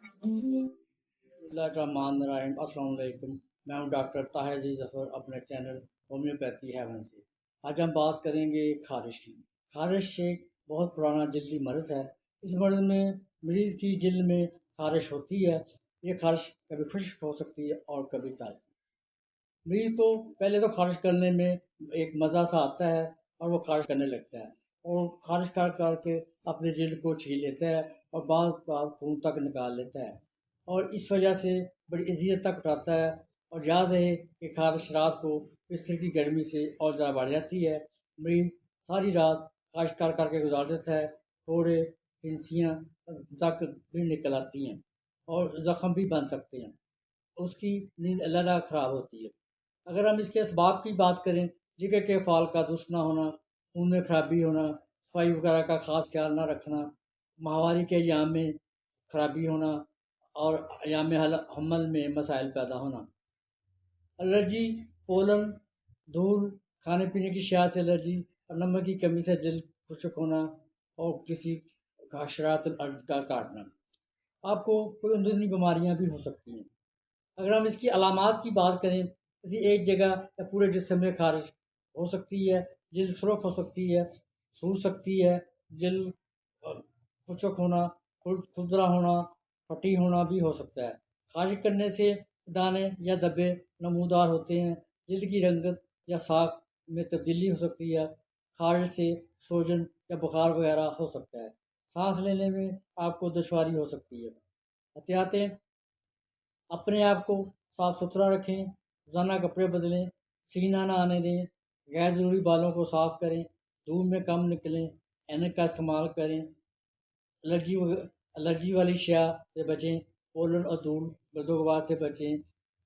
बिस्मिल्लाहिर्रहमानिर्रहीम। अस्सलाम वालेकुम। मैं हूं डॉक्टर ताहिर ज़फ़र अपने चैनल होम्योपैथी हेवन से। आज हम बात करेंगे खारिश की। खारिश एक बहुत पुराना जल्दी मर्ज़ है। इस मर्ज़ में मरीज़ की जल्द में खारिश होती है। ये खारिश कभी खुश्क हो सकती है और कभी ताज़ा। मरीज़ को पहले तो खारिश करने में एक मज़ा सा आता है और वो खारिश करने लगता है और खारिश कर करके अपने जल्द को छील लेता है और बाज़ बार खून तक निकाल लेता है और इस वजह से बड़ी अज़ियत तक उठाता है। और याद रहे कि खारिश रात को बिस्तर की गर्मी से और ज़्यादा बढ़ जाती है। मरीज़ सारी रात खारिश कर करके गुजार देता है। थोड़े फिंसियाँ तक भी निकल आती हैं और ज़ख्म भी बन सकते हैं। उसकी नींद अलग ख़राब होती है। अगर हम इसके असबाब की बात करें, जिगर के फाल का दुरुस्त ना होना, खून में खराबी होना, सफाई वगैरह का ख़ास ख्याल ना रखना, माहवारी के अय्याम में खराबी होना और अय्याम हमल में मसाइल पैदा होना, एलर्जी, पोलन, धूल, खाने पीने की अशिया से एलर्जी और नमक की कमी से जल्द खुश्क होना और किसी हशरातुल अर्ज़ का काटना। आपको कोई अंदरूनी बीमारियां भी हो सकती हैं। अगर हम इसकी अलामात की बात करें, किसी एक जगह या पूरे जिस्म में खारिश हो सकती है, जल्द सुरख हो सकती है, सूज सकती है, जल्द खुश्क होना, खुरदरा होना, फटी होना भी हो सकता है। खारिश करने से दाने या धब्बे नमूदार होते हैं, जल्द की रंगत या साख में तब्दीली हो सकती है। खारिश से सूजन या बुखार वगैरह हो सकता है। सांस लेने में आपको दुश्वारी हो सकती है। एहतियातें: अपने आप को साफ सुथरा रखें, रोज़ाना कपड़े बदलें, सीना ना आने दें, गैर ज़रूरी बालों को साफ करें, धूप में कम निकलें, ऐनक का इस्तेमाल करें, एलर्जी एलर्जी वाली अशिया से बचें, पोलन और धूल गर्दोगबार से बचें,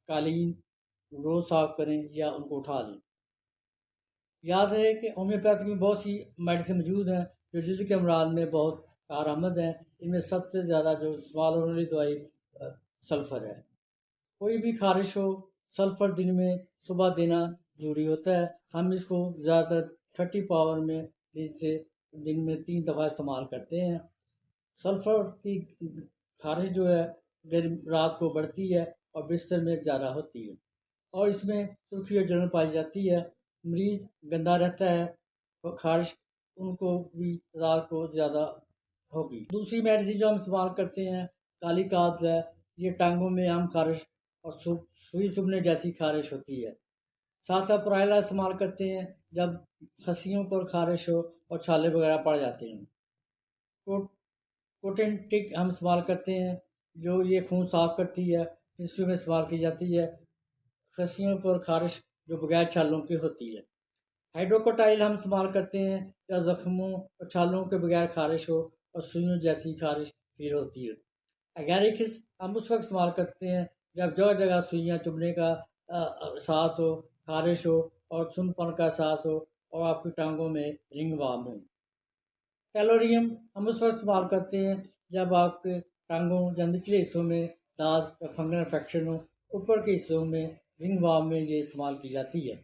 कालीन रोज़ साफ करें या उनको उठा लें। याद रहे कि होम्योपैथी में बहुत सी मेडिसिन मौजूद हैं जो जिल्द के अमराज में बहुत कारआमद हैं। इनमें सबसे ज़्यादा जो इस्तेमाल होने वाली दवाई सल्फ़र है। कोई भी खारिश हो, सल्फ़र दिन में सुबह देना ज़रूरी होता है। हम इसको ज़्यादातर 30 पावर में दिन में 3 दफ़ा इस्तेमाल करते हैं। सल्फ़र की खारिश जो है रात को बढ़ती है और बिस्तर में ज़्यादा होती है और इसमें सुर्खी और जलन पाई जाती है। मरीज़ गंदा रहता है तो खारिश उनको भी रात को ज़्यादा होगी। दूसरी मेडिसिन जो हम इस्तेमाल करते हैं, काली काद है। ये टांगों में आम खारिश और सुई चुभने जैसी खारिश होती है। साथ साथ पुराइला इस्तेमाल करते हैं जब खस्सियों पर खारिश हो और छाले वगैरह पड़ जाते हैं। कोटेंटिक हम इस्तेमाल करते हैं जो ये खून साफ करती है, टिश्यू में इस्तेमाल की जाती है खस्सियों पर खारिश जो बगैर छालों की होती है। हाइड्रोकोटाइल हम इस्तेमाल करते हैं या जख्मों और छालों के बगैर खारिश हो और सुइयों जैसी खारिश फील होती है। एगैरिकस हम उस वक्त इस्तेमाल करते हैं जब जगह जगह सुइयाँ चुभने का एहसास हो, खारिश हो और सुनपन का एहसास हो और आपकी टांगों में रिंगवाम हो। कैलोरियम हम उस वक्त इस्तेमाल करते हैं जब आपके टांगों या निचले हिस्सों में दाद या फंगल इन्फेक्शन हो। ऊपर के हिस्सों में रिंगवाम में ये इस्तेमाल की जाती है।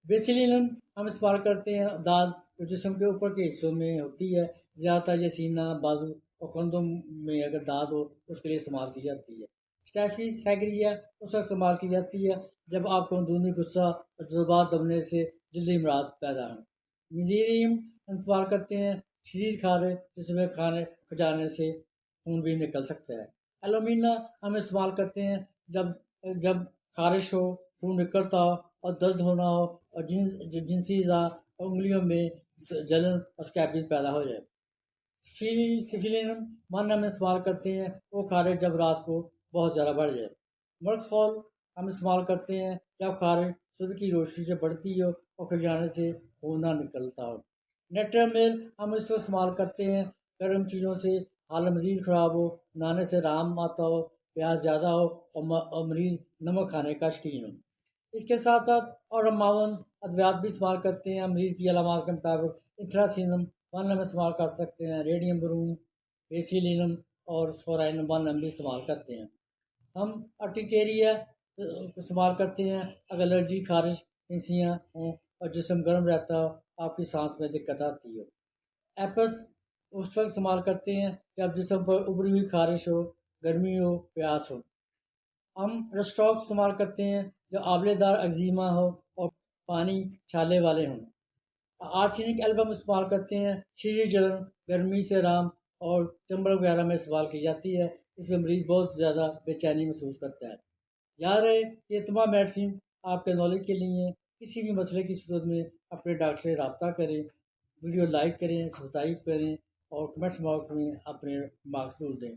बेसिलिनम हम इस्तेमाल करते हैं दाद जो जिस्म के ऊपर के हिस्सों में होती है। ज़्यादातर ये सीना, बाजू और कंधों में अगर दाद हो तो उसके लिए इस्तेमाल की जाती है। स्टैफी सैग्रिया उस वक्त इस्तेमाल की जाती है जब आपको अंदरूनी गुस्सा और जज्बात दबने से जल्दी इमराद पैदा हो। मिजीरियम हम इस्तेमाल करते हैं शरीर खारे जिसमें खाने खजाने से खून भी निकल सकता है। एलोमिना हम इस्तेमाल करते हैं जब जब खारिश हो, खून निकलता हो और दर्द होना हो और जिनसी उंगलियों में जलन और स्कैबीज पैदा हो जाए। सिफिलिनम वन हम इस्तेमाल करते हैं वो खारिश जब रात को बहुत ज़्यादा बढ़ जाए। मर्कफॉल हम इस्तेमाल करते हैं जब खारिश सूरज की रोशनी से बढ़ती हो और खजाने से खून ना निकलता हो। नेट्रामेल हम इसको इस्तेमाल करते हैं गर्म चीज़ों से हालत मज़ीद ख़राब हो, नहाने से आराम आता हो, प्यास ज़्यादा हो और मरीज़ नमक खाने का शौकीन हो। इसके साथ साथ और हम मावन अद्वियात भी इस्तेमाल करते हैं मरीज़ की अलामात के मुताबिक। इंथ्रासीनम वन हम इस्तेमाल कर सकते हैं, रेडियम ब्रूम, बेसिलिनम और सोराइनम वन हम भी इस्तेमाल करते हैं। हम अर्टिकेरिया इस्तेमाल करते हैं अगर एलर्जी, खारिश, फिंसियाँ हों और जिस्म गर्म रहता हो, आपकी सांस में दिक्कत आती हो। एपस उस वक्त इस्तेमाल करते हैं जब जिस्म पर उभरी हुई खारिश हो, گرمی ہو پیاس ہو۔ ہم رسٹاک استعمال کرتے ہیں جو آبلے دار اگزیما ہو اور پانی چھالے والے ہوں۔ آرسینک ایلبم استعمال کرتے ہیں، شریر جلن، گرمی سے آرام اور چمبل وغیرہ میں استعمال کی جاتی ہے۔ اس میں مریض بہت زیادہ بے چینی محسوس کرتا ہے۔ یاد رہے یہ تمام میڈیسن آپ کے نالج کے لیے ہیں۔ کسی بھی مسئلے کی صورت میں اپنے ڈاکٹر سے رابطہ کریں، ویڈیو لائک کریں، سبسکرائب کریں اور کمنٹس باکس میں اپنے مارکس دیں۔